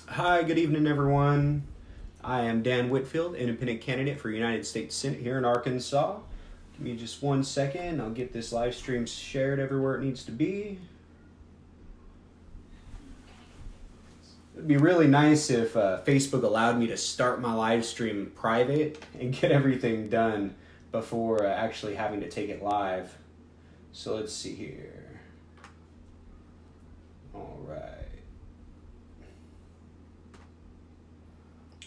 Hi, good evening, everyone. I am Dan Whitfield, independent candidate for United States Senate here in Arkansas. Give me just 1 second. I'll get this live stream shared everywhere it needs to be. It'd be really nice if Facebook allowed me to start my live stream private and get everything done before actually having to take it live. So let's see here. All right.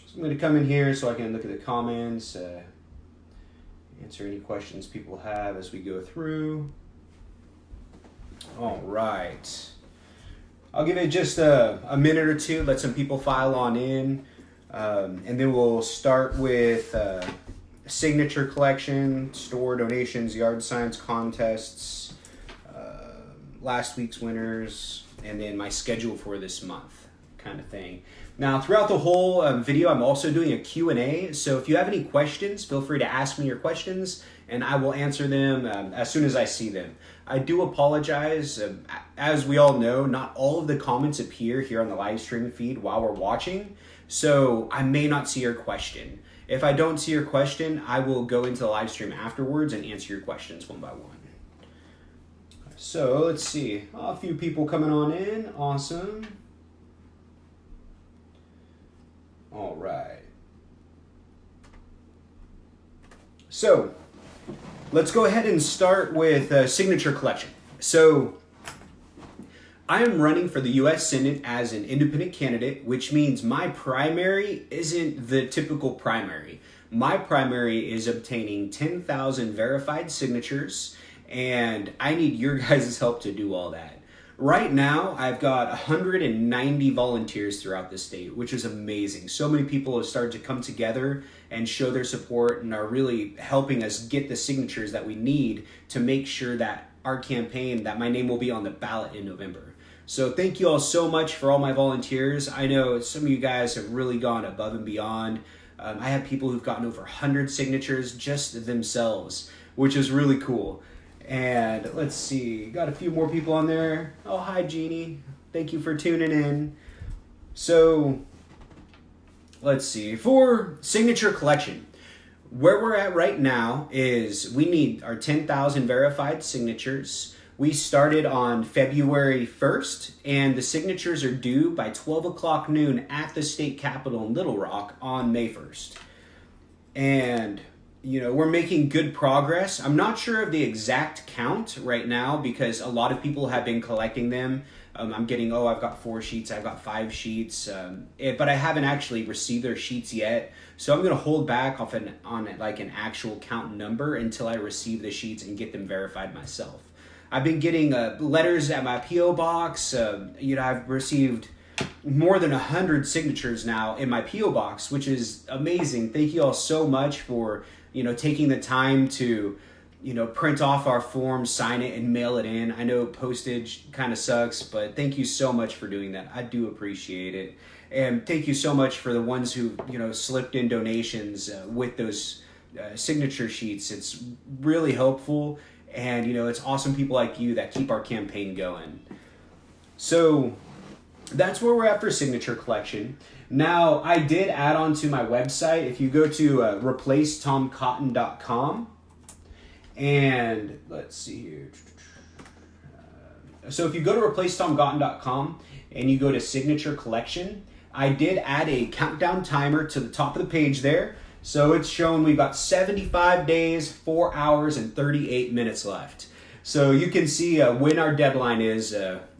So I'm going to come in here so I can look at the comments, answer any questions people have as we go through. All right. I'll give it just a minute or two, let some people file on in, and then we'll start with signature collection, store donations, yard signs, contests, last week's winners, and then my schedule for this month kind of thing. Now, throughout the whole video, I'm also doing a Q&A, so if you have any questions, feel free to ask me your questions, and I will answer them as soon as I see them. I do apologize. As we all know, not all of the comments appear here on the live stream feed while we're watching, so I may not see your question. If I don't see your question, I will go into the live stream afterwards and answer your questions one by one. So let's see. A few people coming on in. Awesome. All right. So let's go ahead and start with signature collection. So I am running for the U.S. Senate as an independent candidate, which means my primary isn't the typical primary. My primary is obtaining 10,000 verified signatures, and I need your guys' help to do all that. Right now, I've got 190 volunteers throughout the state, which is amazing. So many people have started to come together and show their support and are really helping us get the signatures that we need to make sure that our campaign, that my name will be on the ballot in November. So thank you all so much for all my volunteers. I know some of you guys have really gone above and beyond. I have people who've gotten over 100 signatures just themselves, which is really cool. And let's see, got a few more people on there. Oh, hi, Jeannie. Thank you for tuning in. So let's see, for signature collection, where we're at right now is we need our 10,000 verified signatures. We started on February 1st, and the signatures are due by 12 o'clock noon at the state capitol in Little Rock on May 1st. And you know, we're making good progress. I'm not sure of the exact count right now because a lot of people have been collecting them. I'm getting, I've got 4 sheets, I've got 5 sheets, but I haven't actually received their sheets yet. So I'm going to hold back on an actual count number until I receive the sheets and get them verified myself. I've been getting letters at my P.O. box. I've received more than 100 signatures now in my P.O. box, which is amazing. Thank you all so much for taking the time to, print off our form, sign it, and mail it in. I know postage kind of sucks, but thank you so much for doing that. I do appreciate it. And thank you so much for the ones who, slipped in donations with those signature sheets. It's really helpful. And, it's awesome people like you that keep our campaign going. So that's where we're at for signature collection. Now, I did add on to my website. If you go to replacetomcotton.com, and let's see here. So if you go to replacetomcotton.com and you go to signature collection, I did add a countdown timer to the top of the page there. So it's showing we've got 75 days, 4 hours, and 38 minutes left. So you can see when our deadline is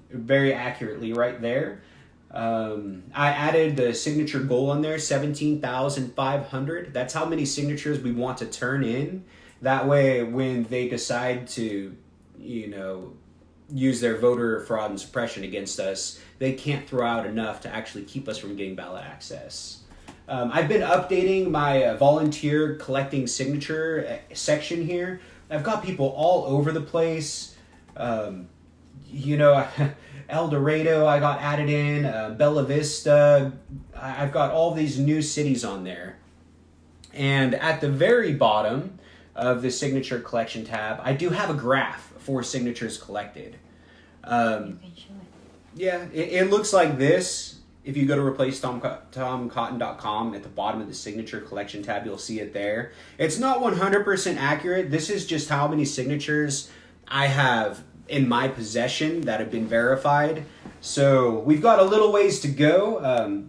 very accurately right there. I added the signature goal on there, 17,500. That's how many signatures we want to turn in. That way, when they decide to, use their voter fraud and suppression against us, they can't throw out enough to actually keep us from getting ballot access. I've been updating my volunteer collecting signature section here. I've got people all over the place. El Dorado, I got added in, Bella Vista. I've got all these new cities on there. And at the very bottom of the signature collection tab, I do have a graph for signatures collected. You can show it. Yeah, it looks like this. If you go to replacetomcotton.com, at the bottom of the signature collection tab, you'll see it there. It's not 100% accurate. This is just how many signatures I have in my possession that have been verified. So we've got a little ways to go.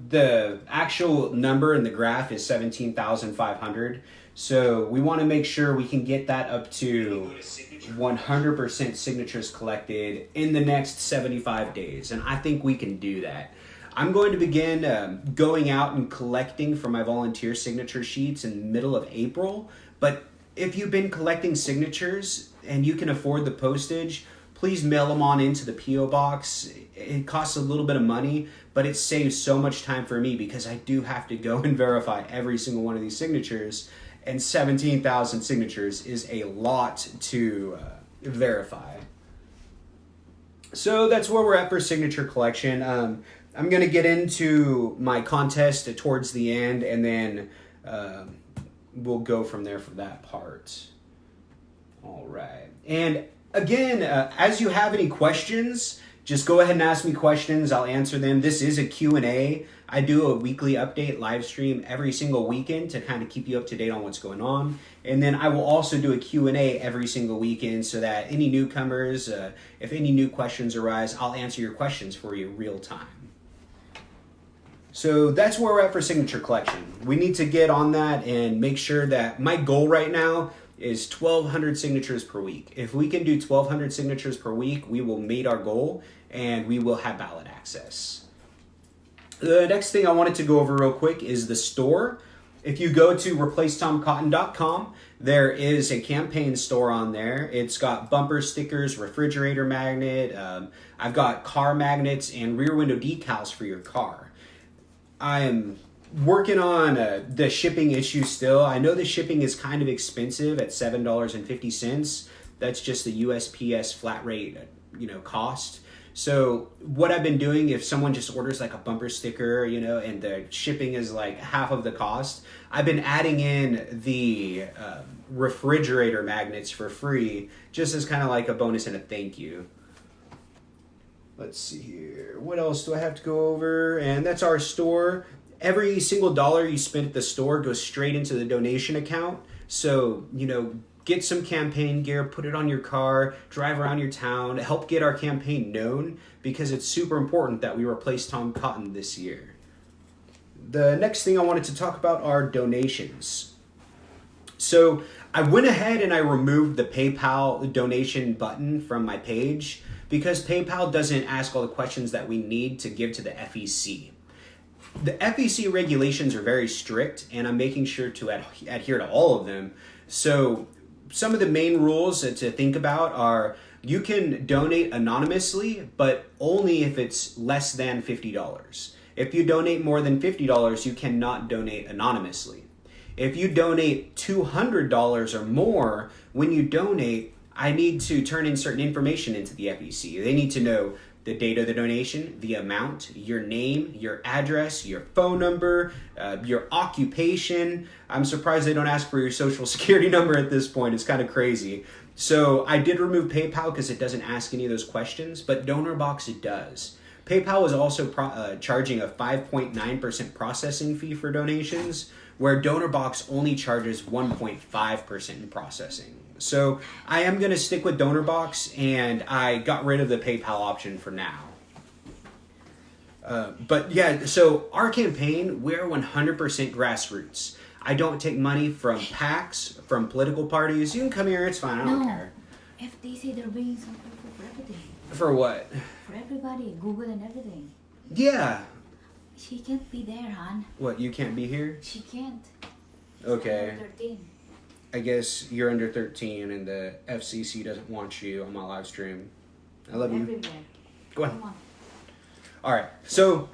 The actual number in the graph is 17,500. So we want to make sure we can get that up to 100% signatures collected in the next 75 days. And I think we can do that. I'm going to begin going out and collecting for my volunteer signature sheets in the middle of April. But if you've been collecting signatures and you can afford the postage, please mail them on into the P.O. box. It costs a little bit of money, but it saves so much time for me because I do have to go and verify every single one of these signatures. And 17,000 signatures is a lot to verify. So that's where we're at for signature collection. I'm going to get into my contest towards the end, and then we'll go from there for that part. All right. And again, as you have any questions, just go ahead and ask me questions. I'll answer them. This is a Q&A. I do a weekly update live stream every single weekend to kind of keep you up to date on what's going on. And then I will also do a Q&A every single weekend so that any newcomers, if any new questions arise, I'll answer your questions for you real time. So that's where we're at for signature collection. We need to get on that and make sure that my goal right now is 1,200 signatures per week. If we can do 1,200 signatures per week, we will meet our goal and we will have ballot access. The next thing I wanted to go over real quick is the store. If you go to replacetomcotton.com, there is a campaign store on there. It's got bumper stickers, refrigerator magnet. I've got car magnets and rear window decals for your car. I am working on the shipping issue still. I know the shipping is kind of expensive at $7.50. That's just the USPS flat rate, cost. So what I've been doing, if someone just orders like a bumper sticker, and the shipping is like half of the cost, I've been adding in the refrigerator magnets for free, just as kind of like a bonus and a thank you. Let's see here. What else do I have to go over? And that's our store. Every single dollar you spend at the store goes straight into the donation account. So, get some campaign gear, put it on your car, drive around your town, help get our campaign known, because it's super important that we replace Tom Cotton this year. The next thing I wanted to talk about are donations. So I went ahead and I removed the PayPal donation button from my page because PayPal doesn't ask all the questions that we need to give to the FEC. The FEC regulations are very strict, and I'm making sure to adhere to all of them. So some of the main rules to think about are you can donate anonymously, but only if it's less than $50. If you donate more than $50, you cannot donate anonymously. If you donate $200 or more, when you donate, I need to turn in certain information into the FEC. They need to know the date of the donation, the amount, your name, your address, your phone number, your occupation. I'm surprised they don't ask for your social security number at this point. It's kind of crazy. So I did remove PayPal because it doesn't ask any of those questions, but DonorBox it does. PayPal is also charging a 5.9% processing fee for donations, where DonorBox only charges 1.5% in processing. So I am going to stick with DonorBox, and I got rid of the PayPal option for now. But yeah, so our campaign, we're 100% grassroots. I don't take money from PACs, from political parties. You can come here, it's fine, I don't care. FTC, they're bringing some people for everything. For what? For everybody, Google and everything. Yeah. She can't be there, hon. What, you can't be here? She can't. Okay. She's under 13. I guess you're under 13 and the FCC doesn't want you on my live stream. I love you. Everywhere. Go ahead. Come on. All right. So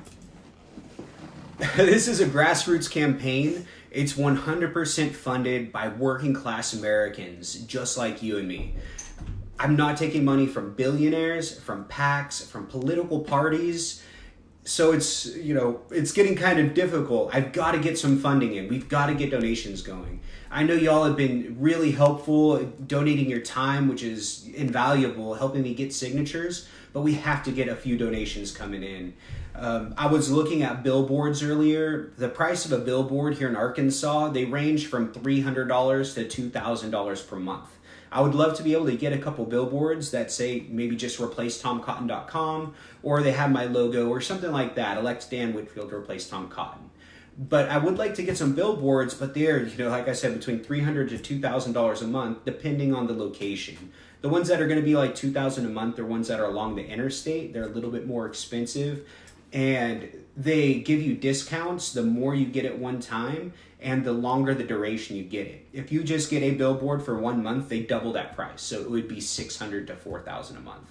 this is a grassroots campaign. It's 100% funded by working class Americans just like you and me. I'm not taking money from billionaires, from PACs, from political parties. so it's, it's getting kind of difficult. I've got to get some funding in. We've got to get donations going. I know y'all have been really helpful donating your time, which is invaluable, helping me get signatures, but we have to get a few donations coming in. I was looking at billboards earlier. The price of a billboard here in Arkansas, they range from $300 to $2,000 per month. I would love to be able to get a couple billboards that say maybe just replace TomCotton.com, or they have my logo or something like that. Elect Dan Whitfield to replace Tom Cotton. But I would like to get some billboards, but they're, like I said, between $300 to $2,000 a month, depending on the location. The ones that are going to be like $2,000 a month are ones that are along the interstate. They're a little bit more expensive, and they give you discounts the more you get at one time and the longer the duration you get it. If you just get a billboard for 1 month, they double that price. So it would be $600 to $4,000 a month.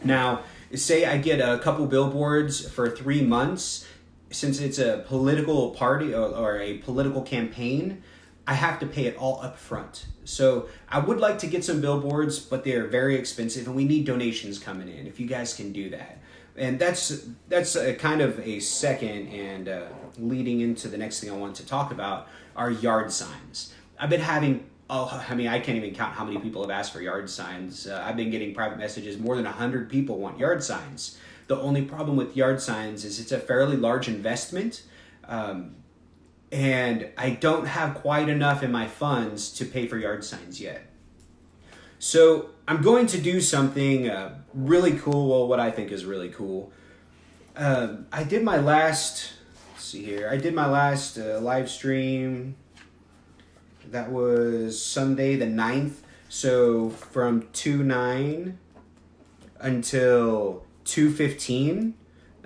Now, say I get a couple billboards for 3 months, since it's a political party or a political campaign, I have to pay it all up front. So I would like to get some billboards, but they're very expensive and we need donations coming in if you guys can do that. And that's a kind of a second and leading into the next thing I want to talk about are yard signs. I've been having, I can't even count how many people have asked for yard signs. I've been getting private messages. More than 100 people want yard signs. The only problem with yard signs is it's a fairly large investment. And I don't have quite enough in my funds to pay for yard signs yet. So I'm going to do something really cool, well, what I think is really cool. I did my last, live stream. That was Sunday the 9th. So from 2/9 until 2:15,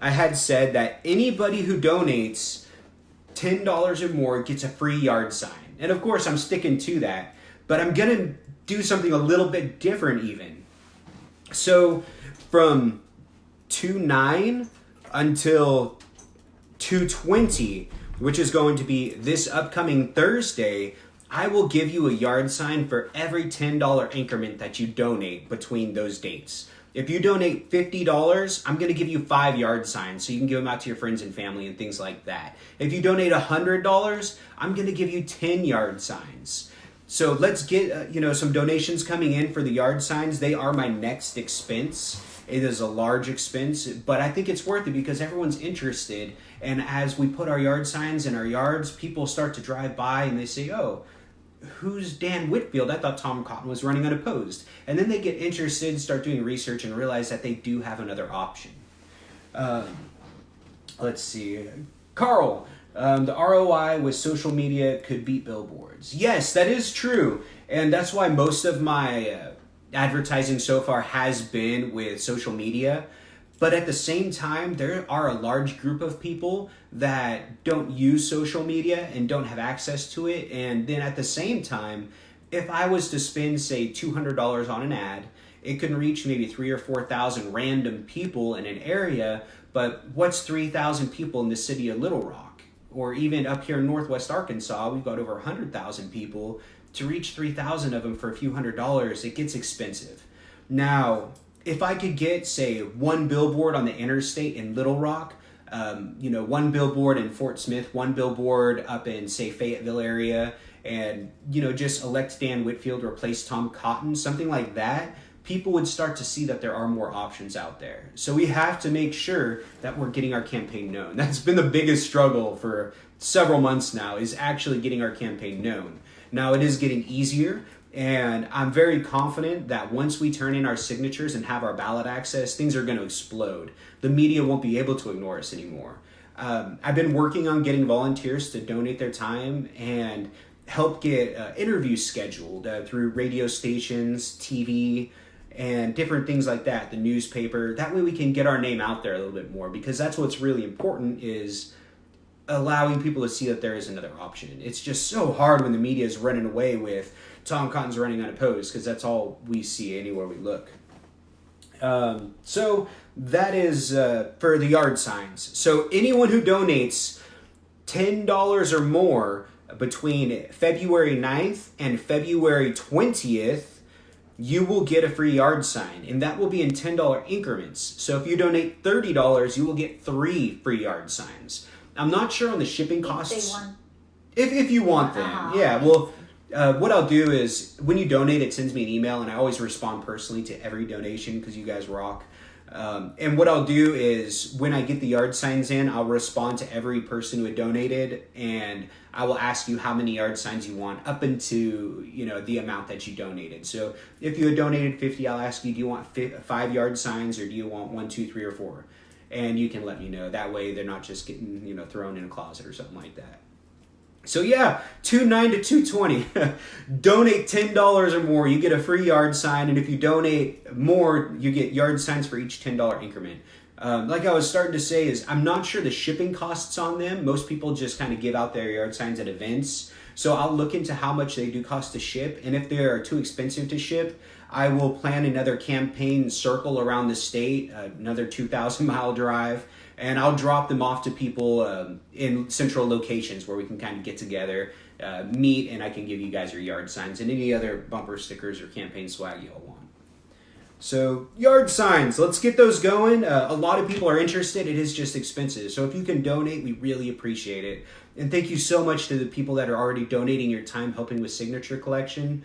I had said that anybody who donates $10 or more gets a free yard sign. And of course, I'm sticking to that. But I'm going to do something a little bit different even. So from 2/9 until 2:20, which is going to be this upcoming Thursday, I will give you a yard sign for every $10 increment that you donate between those dates. If you donate $50, I'm going to give you 5 yard signs so you can give them out to your friends and family and things like that. If you donate $100, I'm going to give you 10 yard signs. So let's get some donations coming in for the yard signs. They are my next expense. It is a large expense, but I think it's worth it because everyone's interested. And as we put our yard signs in our yards, people start to drive by and they say, oh, who's Dan Whitfield? I thought Tom Cotton was running unopposed. And then they get interested, start doing research, and realize that they do have another option. Let's see. Carl, the ROI with social media could beat billboards. Yes, that is true. And that's why most of my advertising so far has been with social media. But at the same time, there are a large group of people that don't use social media and don't have access to it. And then at the same time, if I was to spend, say, $200 on an ad, it can reach maybe 3,000 or 4,000 random people in an area. But what's 3,000 people in the city of Little Rock? Or even up here in Northwest Arkansas, we've got over 100,000 people. To reach 3,000 of them for a few $100s, it gets expensive. Now, if I could get, say, one billboard on the interstate in Little Rock, one billboard in Fort Smith, one billboard up in, say, Fayetteville area, and, just elect Dan Whitfield, replace Tom Cotton, something like that, people would start to see that there are more options out there. So we have to make sure that we're getting our campaign known. That's been the biggest struggle for several months now, is actually getting our campaign known. Now, it is getting easier. And I'm very confident that once we turn in our signatures and have our ballot access, things are going to explode. The media won't be able to ignore us anymore. I've been working on getting volunteers to donate their time and help get interviews scheduled through radio stations, TV, and different things like that, the newspaper. That way we can get our name out there a little bit more, because that's what's really important, is allowing people to see that there is another option. It's just so hard when the media is running away with Tom Cotton's running unopposed, because that's all we see anywhere we look. So that is for the yard signs. So anyone who donates $10 or more between February 9th and February 20th you will get a free yard sign, and that will be in $10 increments. So if you donate $30, you will get 3 free yard signs. I'm not sure on the shipping costs. If you want them. Yeah, well, what I'll do is when you donate, it sends me an email, and I always respond personally to every donation because you guys rock. And what I'll do is when I get the yard signs in, I'll respond to every person who had donated, and I will ask you how many yard signs you want up into, the amount that you donated. So if you had donated 50, I'll ask you, do you want 5 yard signs, or do you want 1, 2, 3, or 4? And you can let me know. That way they're not just getting, thrown in a closet or something like that. So yeah, $2.9 to $2.20. Donate $10 or more, you get a free yard sign, and if you donate more, you get yard signs for each $10 increment. Like I was starting to say, is I'm not sure the shipping costs on them. Most people just kind of give out their yard signs at events. So I'll look into how much they do cost to ship, and if they are too expensive to ship, I will plan another campaign circle around the state, another 2,000-mile drive, and I'll drop them off to people in central locations where we can kind of get together, meet, and I can give you guys your yard signs and any other bumper stickers or campaign swag you all want. So yard signs, let's get those going. A lot of people are interested. It is just expensive. So if you can donate, we really appreciate it. And thank you so much to the people that are already donating your time helping with signature collection.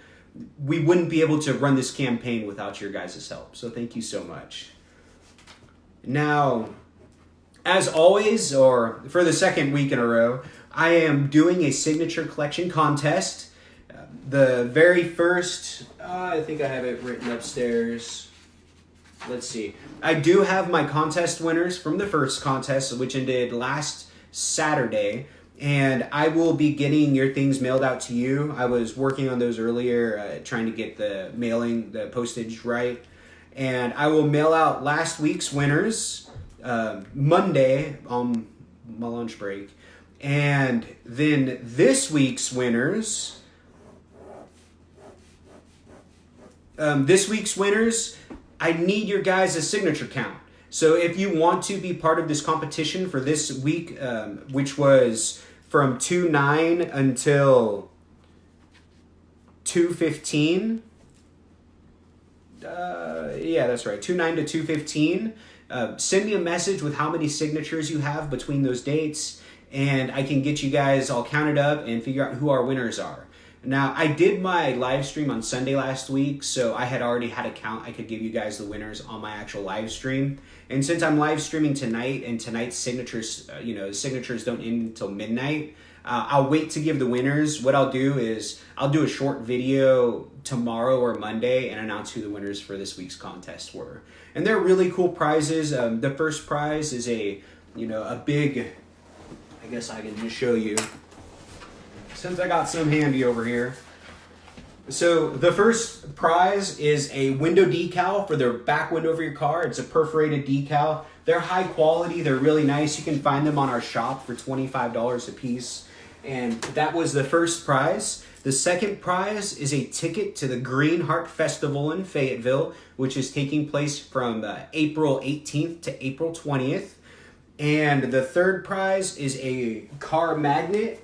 We wouldn't be able to run this campaign without your guys' help. So thank you so much. Now, as always, or for the second week in a row, I am doing a signature collection contest. The very first, I think I have it written upstairs. Let's see. I do have my contest winners from the first contest, which ended last Saturday, and I will be getting your things mailed out to you. I was working on those earlier, trying to get the mailing, the postage right, and I will mail out last week's winners Monday on my lunch break, and then this week's winners. I need your guys' signature count. So if you want to be part of this competition for this week, which was from 2/9 until 2/15. Yeah, that's right. 2/9 to 2/15. Send me a message with how many signatures you have between those dates, and I can get you guys all counted up and figure out who our winners are. Now, I did my live stream on Sunday last week, so I had already had a count. I could give you guys the winners on my actual live stream. And since I'm live streaming tonight, and tonight's signatures, signatures don't end until midnight, I'll wait to give the winners. What I'll do is I'll do a short video tomorrow or Monday and announce who the winners for this week's contest were. And they're really cool prizes. The first prize is a big, I guess I can just show you, since I got some handy over here. So the first prize is a window decal for the back window of your car. It's a perforated decal. They're high quality. They're really nice. You can find them on our shop for $25 a piece. And that was the first prize. The second prize is a ticket to the Green Heart Festival in Fayetteville, which is taking place from April 18th to April 20th. And the third prize is a car magnet.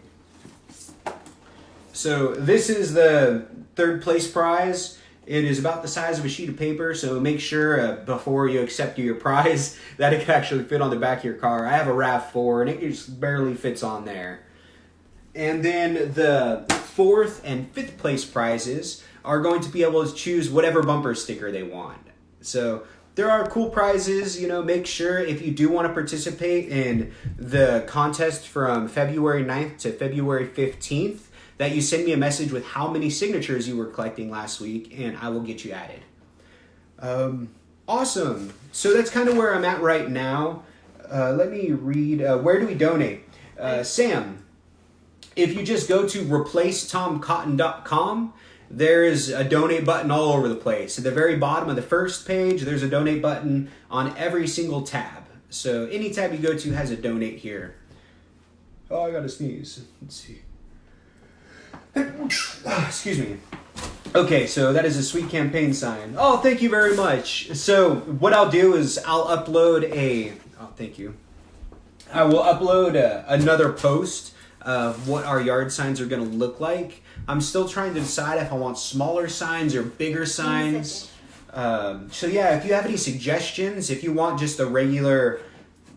So this is the third place prize. It is about the size of a sheet of paper, so make sure before you accept your prize that it can actually fit on the back of your car. I have a RAV4 and it just barely fits on there. And then the fourth and fifth place prizes are going to be able to choose whatever bumper sticker they want. So there are cool prizes. Make sure if you do want to participate in the contest from February 9th to February 15th, that you send me a message with how many signatures you were collecting last week, and I will get you added. Awesome. So that's kind of where I'm at right now. Let me read. Where do we donate? Sam, if you just go to replacetomcotton.com, there is a donate button all over the place. At the very bottom of the first page, there's a donate button on every single tab. So any tab you go to has a donate here. Oh, I gotta sneeze. Let's see. Excuse me. Okay, so that is a sweet campaign sign. Oh, thank you very much. So what I'll do is I'll upload thank you. I will upload another post of what our yard signs are going to look like. I'm still trying to decide if I want smaller signs or bigger signs. So yeah, if you have any suggestions, if you want just a regular,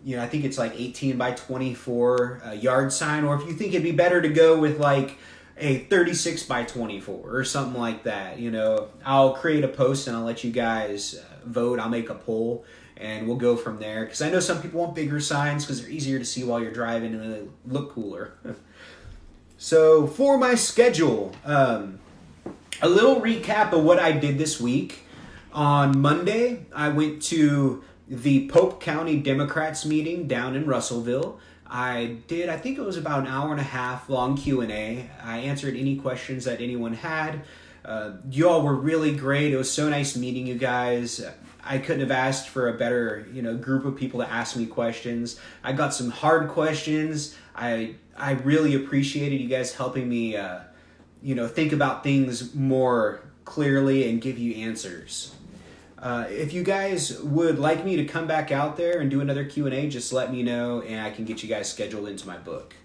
I think it's like 18 by 24 yard sign, or if you think it'd be better to go with like a 36 by 24 or something like that, I'll create a post and I'll let you guys vote. I'll make a poll and we'll go from there. Because I know some people want bigger signs because they're easier to see while you're driving and they look cooler. So for my schedule, a little recap of what I did this week. On Monday, I went to the Pope County Democrats meeting down in Russellville. I think it was about an hour and a half long Q&A. I answered any questions that anyone had. You all were really great. It was so nice meeting you guys. I couldn't have asked for a better, group of people to ask me questions. I got some hard questions. I really appreciated you guys helping me, think about things more clearly and give you answers. If you guys would like me to come back out there and do another Q&A, just let me know and I can get you guys scheduled into my book.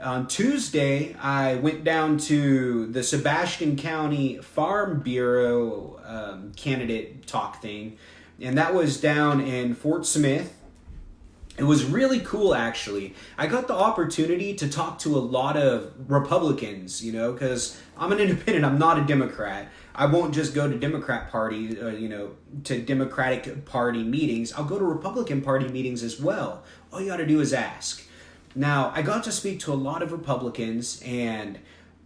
On Tuesday, I went down to the Sebastian County Farm Bureau candidate talk thing, and that was down in Fort Smith. It was really cool, actually. I got the opportunity to talk to a lot of Republicans, because I'm an independent. I'm not a Democrat. I won't just go to Democrat Party, to Democratic Party meetings. I'll go to Republican Party meetings as well. All you got to do is ask. Now, I got to speak to a lot of Republicans, and,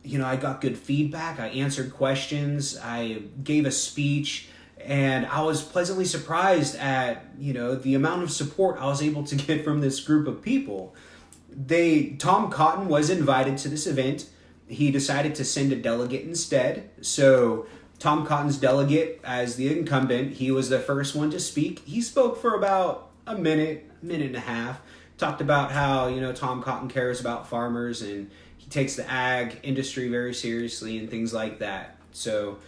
I got good feedback. I answered questions. I gave a speech. And I was pleasantly surprised at, the amount of support I was able to get from this group of people. Tom Cotton was invited to this event. He decided to send a delegate instead. So Tom Cotton's delegate, as the incumbent, he was the first one to speak. He spoke for about a minute and a half. Talked about how, Tom Cotton cares about farmers and he takes the ag industry very seriously and things like that. So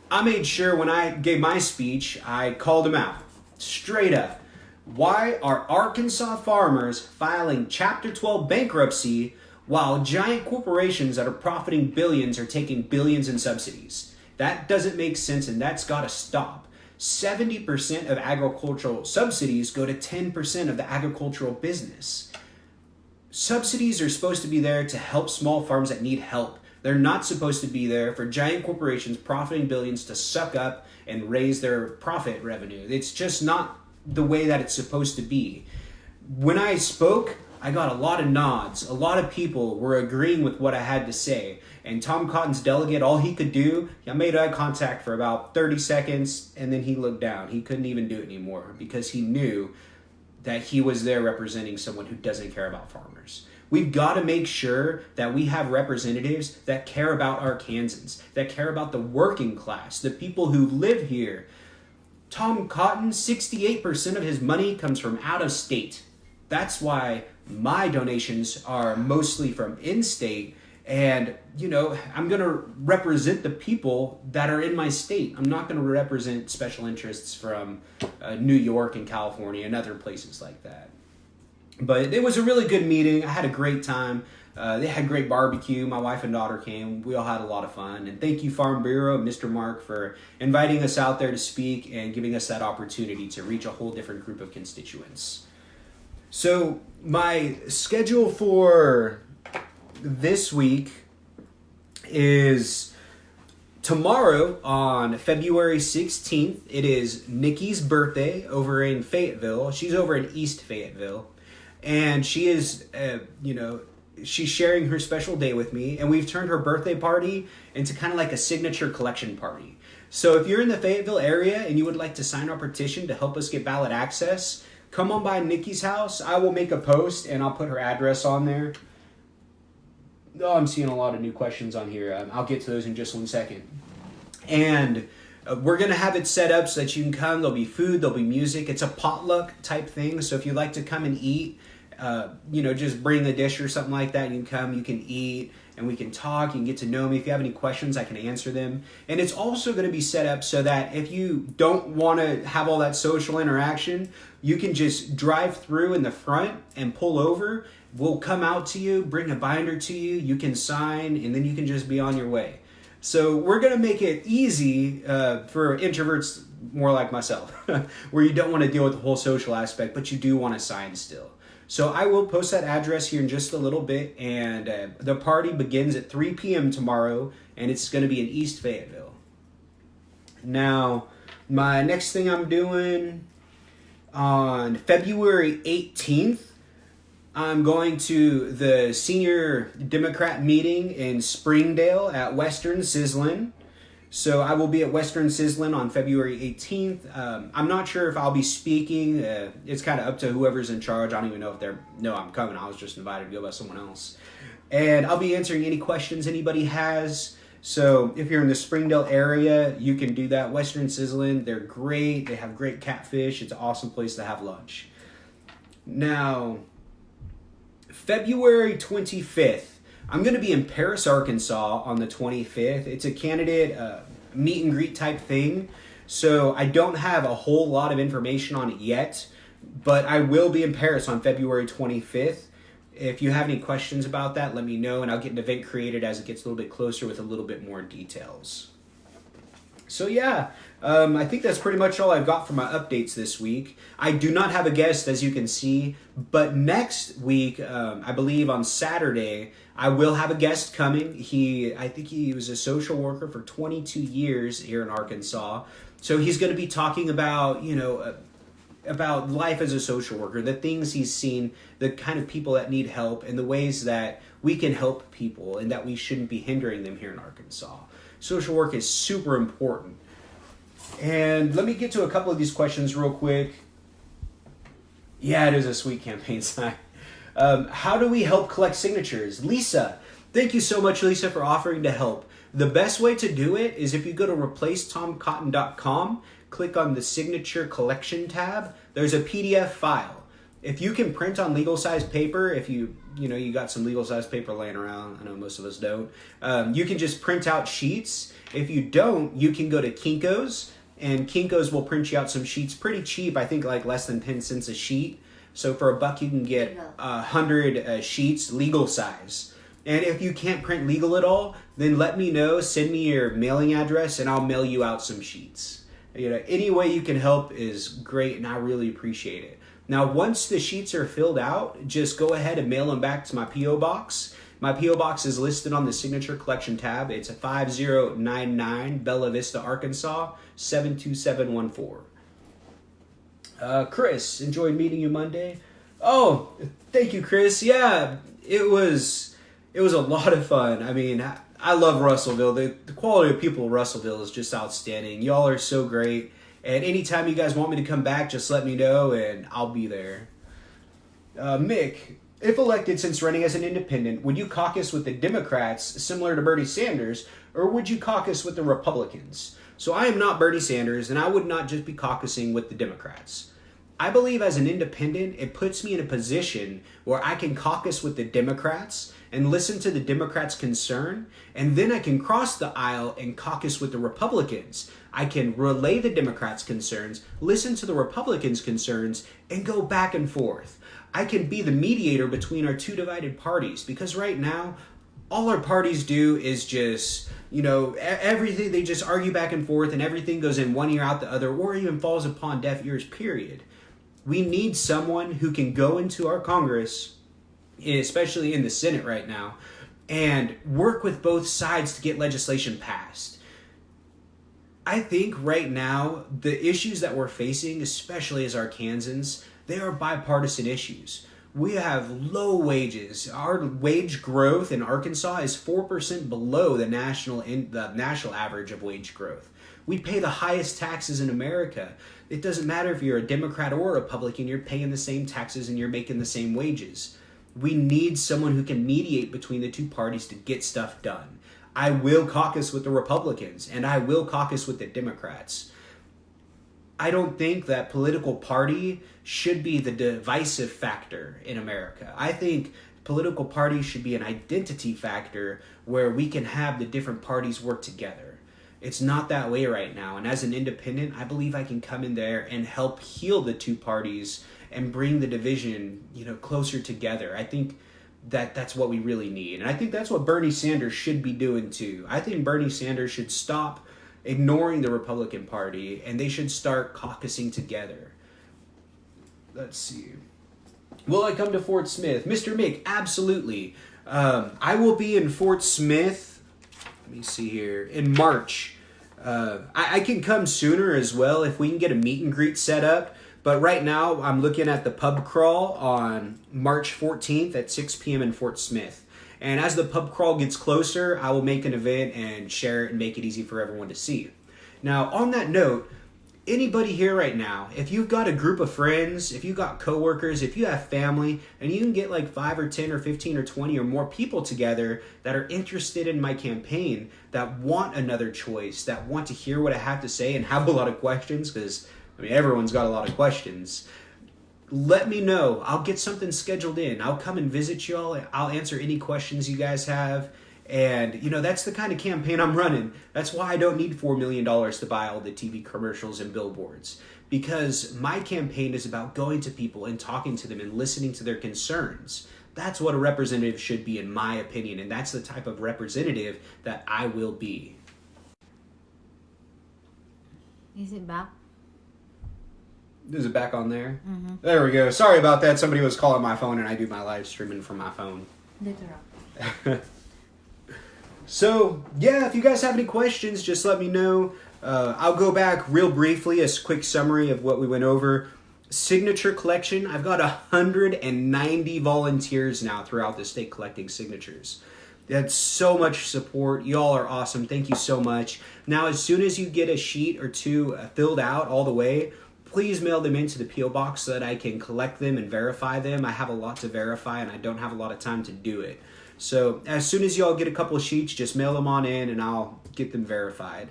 I made sure when I gave my speech, I called him out straight up. Why are Arkansas farmers filing Chapter 12 bankruptcy while giant corporations that are profiting billions are taking billions in subsidies? That doesn't make sense, and that's got to stop. 70% of agricultural subsidies go to 10% of the agricultural business. Subsidies are supposed to be there to help small farms that need help. They're not supposed to be there for giant corporations profiting billions to suck up and raise their profit revenue. It's just not the way that it's supposed to be. When I spoke, I got a lot of nods. A lot of people were agreeing with what I had to say. And Tom Cotton's delegate, all he could do, I made eye contact for about 30 seconds, and then he looked down. He couldn't even do it anymore because he knew that he was there representing someone who doesn't care about farmers. We've got to make sure that we have representatives that care about Arkansans, that care about the working class, the people who live here. Tom Cotton, 68% of his money comes from out of state. That's why my donations are mostly from in-state. And, I'm going to represent the people that are in my state. I'm not going to represent special interests from New York and California and other places like that. But it was a really good meeting. I had a great time. They had great barbecue. My wife and daughter came. We all had a lot of fun. And thank you, Farm Bureau, Mr. Mark, for inviting us out there to speak and giving us that opportunity to reach a whole different group of constituents. So my schedule for this week is tomorrow on February 16th. It is Nikki's birthday over in Fayetteville. She's over in East Fayetteville. And she is, she's sharing her special day with me. And we've turned her birthday party into kind of like a signature collection party. So if you're in the Fayetteville area and you would like to sign our petition to help us get ballot access, come on by Nikki's house. I will make a post and I'll put her address on there. Oh, I'm seeing a lot of new questions on here. I'll get to those in just 1 second. And we're going to have it set up so that you can come. There'll be food. There'll be music. It's a potluck type thing. So if you'd like to come and eat, just bring a dish or something like that. You can come. You can eat. and we can talk. You can get to know me. If you have any questions, I can answer them. And it's also going to be set up so that if you don't want to have all that social interaction, you can just drive through in the front and pull over. We'll come out to you, bring a binder to you, you can sign, and then you can just be on your way. So we're going to make it easy for introverts more like myself, where you don't want to deal with the whole social aspect, but you do want to sign still. So I will post that address here in just a little bit, and the party begins at 3 p.m. tomorrow, and it's going to be in East Fayetteville. Now, my next thing I'm doing on February 18th, I'm going to the Senior Democrat meeting in Springdale at Western Sizzlin'. So I will be at Western Sizzlin' on February 18th. I'm not sure if I'll be speaking. It's kind of up to whoever's in charge. I don't even know if they're... No, I'm coming. I was just invited to go by someone else. And I'll be answering any questions anybody has. So if you're in the Springdale area, you can do that. Western Sizzlin', they're great. They have great catfish. It's an awesome place to have lunch. Now, February 25th, I'm going to be in Paris, Arkansas on the 25th. It's a candidate meet and greet type thing. So I don't have a whole lot of information on it yet, but I will be in Paris on February 25th. If you have any questions about that, let me know, and I'll get an event created as it gets a little bit closer with a little bit more details. So yeah, I think that's pretty much all I've got for my updates this week. I do not have a guest, as you can see, but next week, I believe on Saturday, I will have a guest coming. I think he was a social worker for 22 years here in Arkansas. So he's going to be talking about, about life as a social worker, the things he's seen, the kind of people that need help, and the ways that we can help people and that we shouldn't be hindering them here in Arkansas. Social work is super important. And let me get to a couple of these questions real quick. Yeah, it is a sweet campaign sign. How do we help collect signatures? Lisa, thank you so much, Lisa, for offering to help. The best way to do it is if you go to replacetomcotton.com, click on the signature collection tab, there's a PDF file. If you can print on legal size paper, if you got some legal size paper laying around, I know most of us don't, you can just print out sheets. If you don't, you can go to Kinko's, and Kinko's will print you out some sheets pretty cheap. I think like less than 10 cents a sheet. So for $1 you can get 100 sheets legal size. And if you can't print legal at all, then let me know, send me your mailing address, and I'll mail you out some sheets. Any way you can help is great, and I really appreciate it. Now, once the sheets are filled out, just go ahead and mail them back to my P.O. Box. My P.O. Box is listed on the Signature Collection tab. It's 5099 Bella Vista, Arkansas, 72714. Chris, enjoyed meeting you Monday. Oh, thank you, Chris. Yeah, it was a lot of fun. I mean, I love Russellville. The quality of people in Russellville is just outstanding. Y'all are so great. And anytime you guys want me to come back, just let me know and I'll be there. Mick, if elected since running as an independent, would you caucus with the Democrats similar to Bernie Sanders, or would you caucus with the Republicans? So I am not Bernie Sanders, and I would not just be caucusing with the Democrats. I believe as an independent, it puts me in a position where I can caucus with the Democrats and listen to the Democrats' concern, and then I can cross the aisle and caucus with the Republicans. I can relay the Democrats' concerns, listen to the Republicans' concerns, and go back and forth. I can be the mediator between our two divided parties, because right now, all our parties do is just, everything, they just argue back and forth, and everything goes in one ear out the other, or even falls upon deaf ears, period. We need someone who can go into our Congress, especially in the Senate right now, and work with both sides to get legislation passed. I think right now, the issues that we're facing, especially as Arkansans, they are bipartisan issues. We have low wages. Our wage growth in Arkansas is 4% below the national average of wage growth. We pay the highest taxes in America. It doesn't matter if you're a Democrat or a Republican, you're paying the same taxes and you're making the same wages. We need someone who can mediate between the two parties to get stuff done. I will caucus with the Republicans, and I will caucus with the Democrats. I don't think that political party should be the divisive factor in America. I think political parties should be an identity factor where we can have the different parties work together. It's not that way right now. And as an independent, I believe I can come in there and help heal the two parties and bring the division, closer together. I think that's what we really need. And I think that's what Bernie Sanders should be doing too. I think Bernie Sanders should stop ignoring the Republican Party and they should start caucusing together. Let's see. Will I come to Fort Smith? Mr. Mick, absolutely. I will be in Fort Smith, let me see here, in March. I can come sooner as well if we can get a meet and greet set up. But right now, I'm looking at the pub crawl on March 14th at 6 p.m. in Fort Smith. And as the pub crawl gets closer, I will make an event and share it and make it easy for everyone to see. Now, on that note, anybody here right now, if you've got a group of friends, if you've got coworkers, if you have family, and you can get like 5 or 10 or 15 or 20 or more people together that are interested in my campaign, that want another choice, that want to hear what I have to say and have a lot of questions, because everyone's got a lot of questions. Let me know. I'll get something scheduled in. I'll come and visit y'all. I'll answer any questions you guys have. And, that's the kind of campaign I'm running. That's why I don't need $4 million to buy all the TV commercials and billboards. Because my campaign is about going to people and talking to them and listening to their concerns. That's what a representative should be, in my opinion. And that's the type of representative that I will be. Is it back? Is it back on there? Mm-hmm. There we go. Sorry about that. Somebody was calling my phone and I do my live streaming from my phone. Literal. So, yeah, if you guys have any questions, just let me know. I'll go back real briefly, a quick summary of what we went over. Signature collection. I've got 190 volunteers now throughout the state collecting signatures. That's so much support. Y'all are awesome. Thank you so much. Now, as soon as you get a sheet or two filled out all the way, please mail them into the P.O. box so that I can collect them and verify them. I have a lot to verify and I don't have a lot of time to do it. So as soon as y'all get a couple of sheets, just mail them on in and I'll get them verified.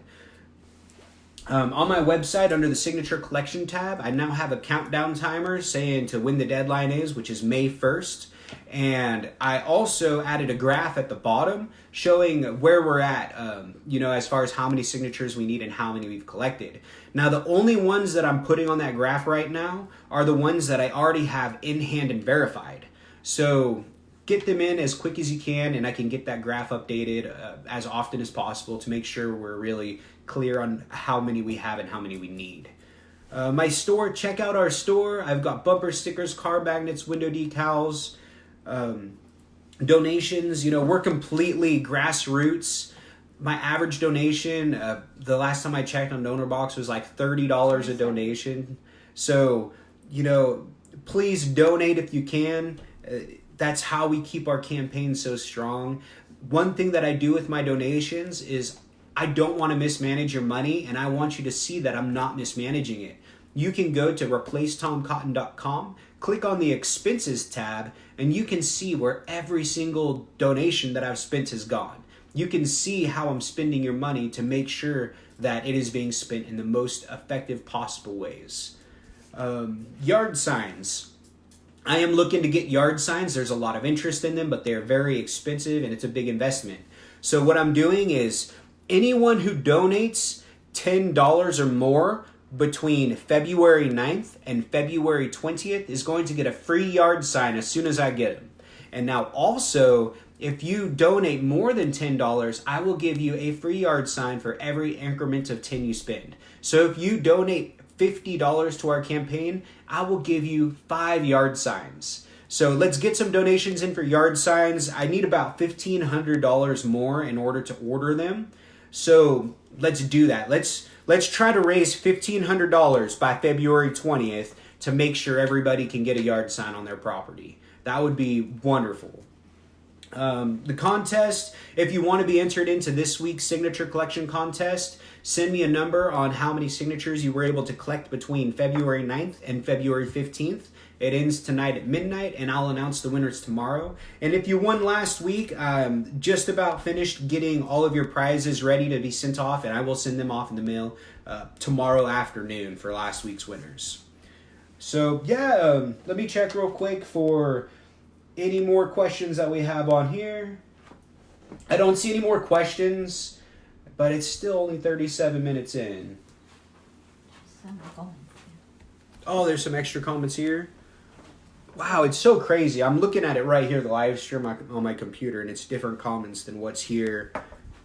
On my website, under the Signature Collection tab, I now have a countdown timer saying to when the deadline is, which is May 1st. And I also added a graph at the bottom showing where we're at, as far as how many signatures we need and how many we've collected. Now, the only ones that I'm putting on that graph right now are the ones that I already have in hand and verified. So get them in as quick as you can, and I can get that graph updated as often as possible to make sure we're really clear on how many we have and how many we need. My store, check out our store. I've got bumper stickers, car magnets, window decals, donations. We're completely grassroots. My average donation, the last time I checked on Donor Box, was like $30 a donation. So, please donate if you can. That's how we keep our campaign so strong. One thing that I do with my donations is I don't want to mismanage your money, and I want you to see that I'm not mismanaging it. You can go to replacetomcotton.com, click on the expenses tab, and you can see where every single donation that I've spent has gone. You can see how I'm spending your money to make sure that it is being spent in the most effective possible ways. Yard signs. I am looking to get yard signs. There's a lot of interest in them, but they're very expensive and it's a big investment. So what I'm doing is anyone who donates $10 or more between February 9th and February 20th is going to get a free yard sign as soon as I get them. And now also, if you donate more than $10, I will give you a free yard sign for every increment of 10 you spend. So if you donate $50 to our campaign, I will give you 5 yard signs. So let's get some donations in for yard signs. I need about $1,500 more in order to order them. So let's do that. Let's try to raise $1,500 by February 20th to make sure everybody can get a yard sign on their property. That would be wonderful. The contest, if you want to be entered into this week's signature collection contest, send me a number on how many signatures you were able to collect between February 9th and February 15th. It ends tonight at midnight, and I'll announce the winners tomorrow. And if you won last week, I'm just about finished getting all of your prizes ready to be sent off, and I will send them off in the mail tomorrow afternoon for last week's winners. So, yeah, let me check real quick for any more questions that we have on here? I don't see any more questions, but it's still only 37 minutes in. Some comments. Oh, there's some extra comments here. Wow, it's so crazy. I'm looking at it right here, the live stream on my computer, and it's different comments than what's here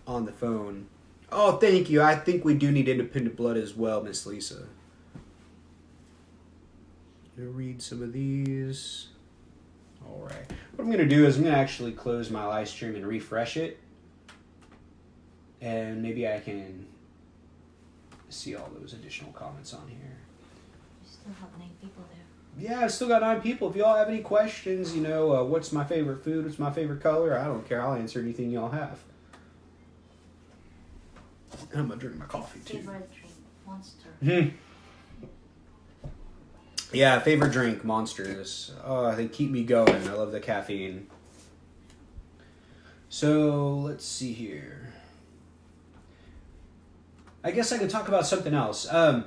on the phone. Oh, thank you. I think we do need independent blood as well, Miss Lisa. I'll read some of these. All right. What I'm going to do is I'm going to actually close my live stream and refresh it. And maybe I can see all those additional comments on here. You still have 9 people there. Yeah, I still got 9 people. If y'all have any questions, what's my favorite food, what's my favorite color, I don't care. I'll answer anything y'all have. And I'm going to drink my coffee, too. Favorite drink, Monster. Yeah, favorite drink, Monsters. Oh, they keep me going. I love the caffeine. So, let's see here. I guess I could talk about something else. I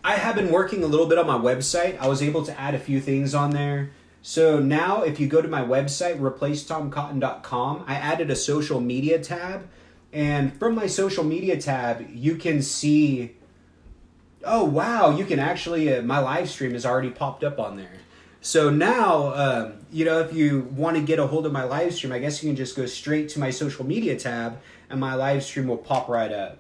have been working a little bit on my website. I was able to add a few things on there. So now if you go to my website, replacetomcotton.com, I added a social media tab. And from my social media tab, you can see, oh, wow, you can actually, my live stream is already popped up on there. So now, if you want to get a hold of my live stream, I guess you can just go straight to my social media tab and my live stream will pop right up.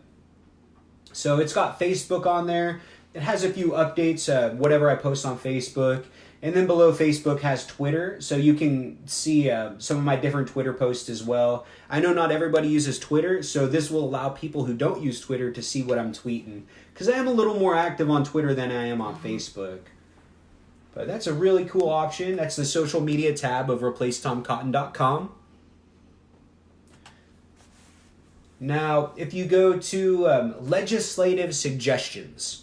So it's got Facebook on there. It has a few updates, whatever I post on Facebook. And then below Facebook has Twitter, so you can see some of my different Twitter posts as well. I know not everybody uses Twitter, so this will allow people who don't use Twitter to see what I'm tweeting. Because I am a little more active on Twitter than I am on Facebook. But that's a really cool option. That's the social media tab of replacetomcotton.com. Now, if you go to legislative suggestions,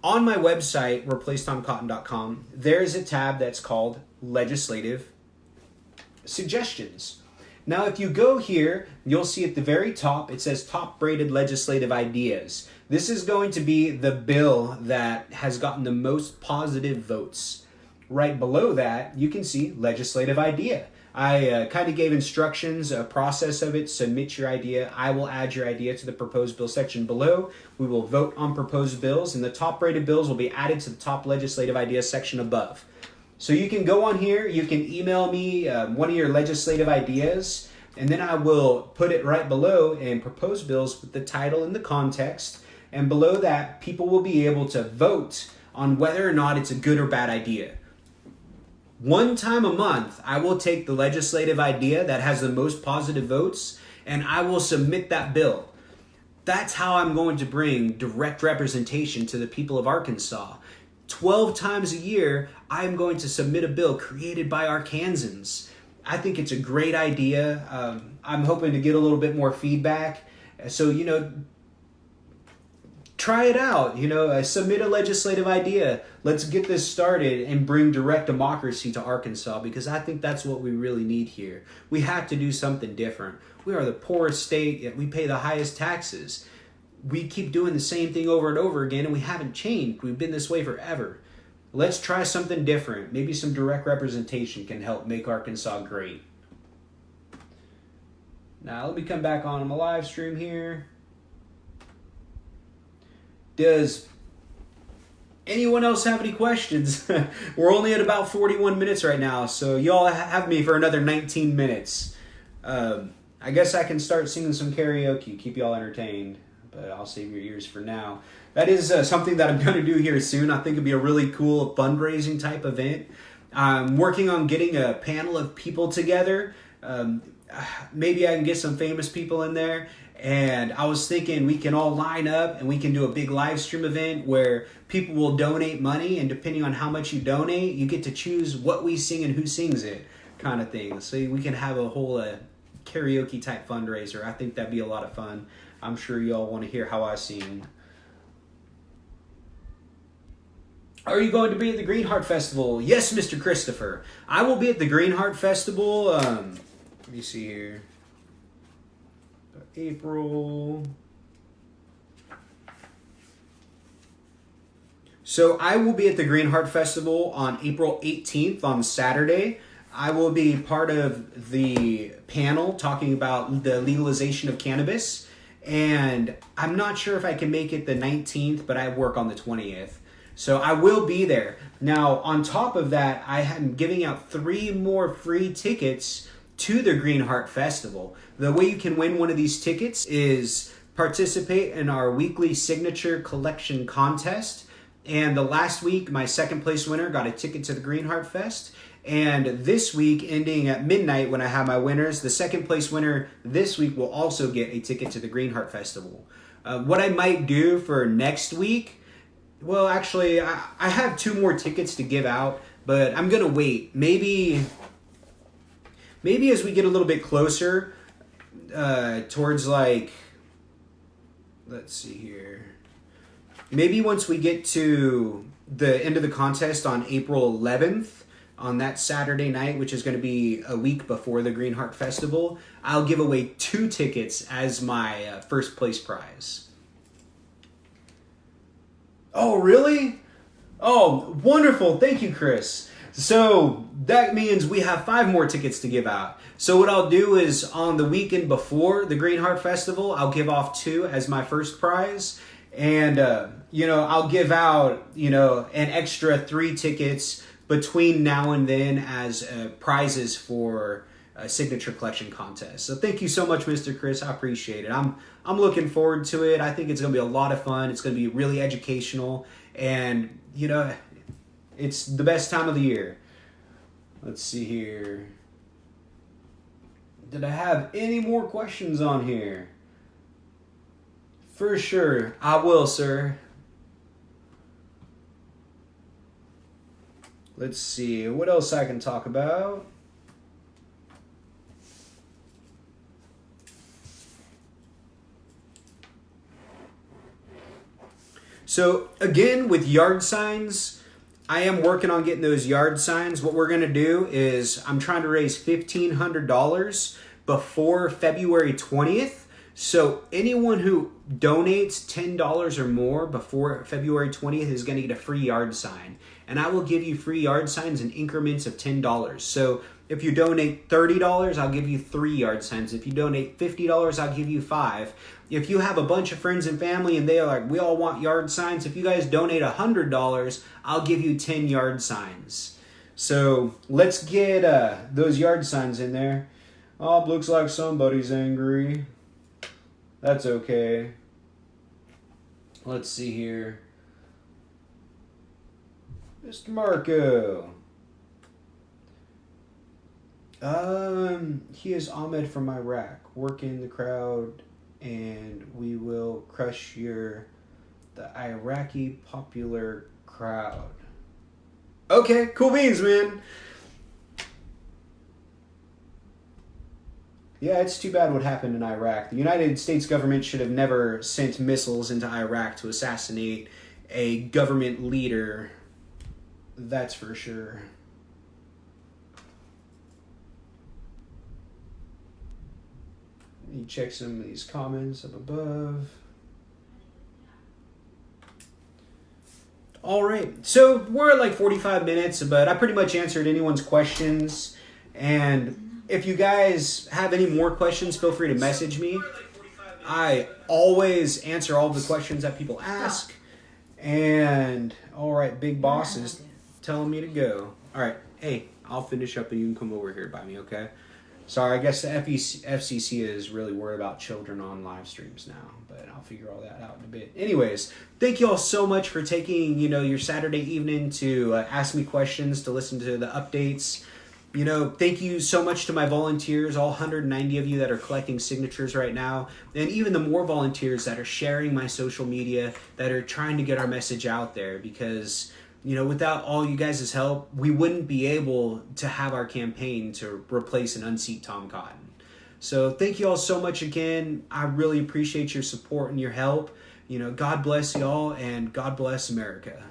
on my website, replacetomcotton.com, there's a tab that's called legislative suggestions. Now, if you go here, you'll see at the very top, it says top rated legislative ideas. This is going to be the bill that has gotten the most positive votes. Right below that, you can see legislative idea. I kind of gave instructions, a process of it. Submit your idea. I will add your idea to the proposed bill section below. We will vote on proposed bills, and the top rated bills will be added to the top legislative ideas section above. So you can go on here. You can email me one of your legislative ideas, and then I will put it right below in proposed bills with the title and the context. And below that, people will be able to vote on whether or not it's a good or bad idea. One time a month, I will take the legislative idea that has the most positive votes, and I will submit that bill. That's how I'm going to bring direct representation to the people of Arkansas. 12 times a year, I'm going to submit a bill created by Arkansans. I think it's a great idea. I'm hoping to get a little bit more feedback. So, try it out, submit a legislative idea. Let's get this started and bring direct democracy to Arkansas, because I think that's what we really need here. We have to do something different. We are the poorest state, yet we pay the highest taxes. We keep doing the same thing over and over again, and we haven't changed. We've been this way forever. Let's try something different. Maybe some direct representation can help make Arkansas great. Now, let me come back on my live stream here. Does anyone else have any questions? We're only at about 41 minutes right now, so y'all have me for another 19 minutes. I guess I can start singing some karaoke, keep y'all entertained, but I'll save your ears for now. That is something that I'm going to do here soon. I think it'd be a really cool fundraising type event. I'm working on getting a panel of people together. Maybe I can get some famous people in there. And I was thinking we can all line up and we can do a big live stream event where people will donate money, and depending on how much you donate, you get to choose what we sing and who sings it, kind of thing. So we can have a whole karaoke type fundraiser. I think that'd be a lot of fun. I'm sure y'all want to hear how I sing. Are you going to be at the Green Heart Festival? Yes, Mr. Christopher. I will be at the Green Heart Festival. Let me see here. April. So I will be at the Green Heart Festival on April 18th on Saturday. I will be part of the panel talking about the legalization of cannabis. And I'm not sure if I can make it the 19th, but I work on the 20th. So I will be there. Now, on top of that, I am giving out 3 more free tickets to the Green Heart Festival. The way you can win one of these tickets is participate in our weekly signature collection contest. And the last week, my second place winner got a ticket to the Green Heart Fest. And this week, ending at midnight when I have my winners, the second place winner this week will also get a ticket to the Green Heart Festival. What I might do for next week, well, actually, I have 2 more tickets to give out, but I'm going to wait. Maybe as we get a little bit closer towards like, let's see here. Maybe once we get to the end of the contest on April 11th, on that Saturday night, which is going to be a week before the Green Heart Festival, I'll give away 2 tickets as my first place prize. Oh, really? Oh, wonderful. Thank you, Chris. So that means we have 5 more tickets to give out. So what I'll do is on the weekend before the Green Heart Festival, I'll give off 2 as my first prize. And, I'll give out, an extra 3 tickets between now and then as prizes for a signature collection contest. So thank you so much, Mr. Chris. I appreciate it. I'm looking forward to it. I think it's going to be a lot of fun. It's going to be really educational. And, it's the best time of the year. Let's see here. Did I have any more questions on here? For sure. I will, sir. Let's see, what else I can talk about? So again, with yard signs, I am working on getting those yard signs. What we're going to do is I'm trying to raise $1,500 before February 20th. So anyone who donates $10 or more before February 20th is going to get a free yard sign. And I will give you free yard signs in increments of $10. So if you donate $30, I'll give you 3 yard signs. If you donate $50, I'll give you 5. If you have a bunch of friends and family and they are like, we all want yard signs, if you guys donate $100, I'll give you 10 yard signs. So let's get those yard signs in there. Oh, looks like somebody's angry. That's okay. Let's see here. Mr. Marco. He is Ahmed from Iraq, working the crowd, and we will crush the Iraqi popular crowd. Okay, cool beans, man. Yeah, it's too bad what happened in Iraq. The United States government should have never sent missiles into Iraq to assassinate a government leader. That's for sure. Let me check some of these comments up above. All right, so we're at like 45 minutes, but I pretty much answered anyone's questions. And if you guys have any more questions, feel free to message me. I always answer all the questions that people ask. And all right, Big Boss is telling me to go. All right, hey, I'll finish up and you can come over here by me, okay? Sorry, I guess the FCC is really worried about children on live streams now, but I'll figure all that out in a bit. Anyways, thank you all so much for taking, your Saturday evening to ask me questions, to listen to the updates. Thank you so much to my volunteers, all 190 of you that are collecting signatures right now, and even the more volunteers that are sharing my social media, that are trying to get our message out there, because without all you guys' help, we wouldn't be able to have our campaign to replace and unseat Tom Cotton. So thank you all so much again. I really appreciate your support and your help. God bless y'all, and God bless America.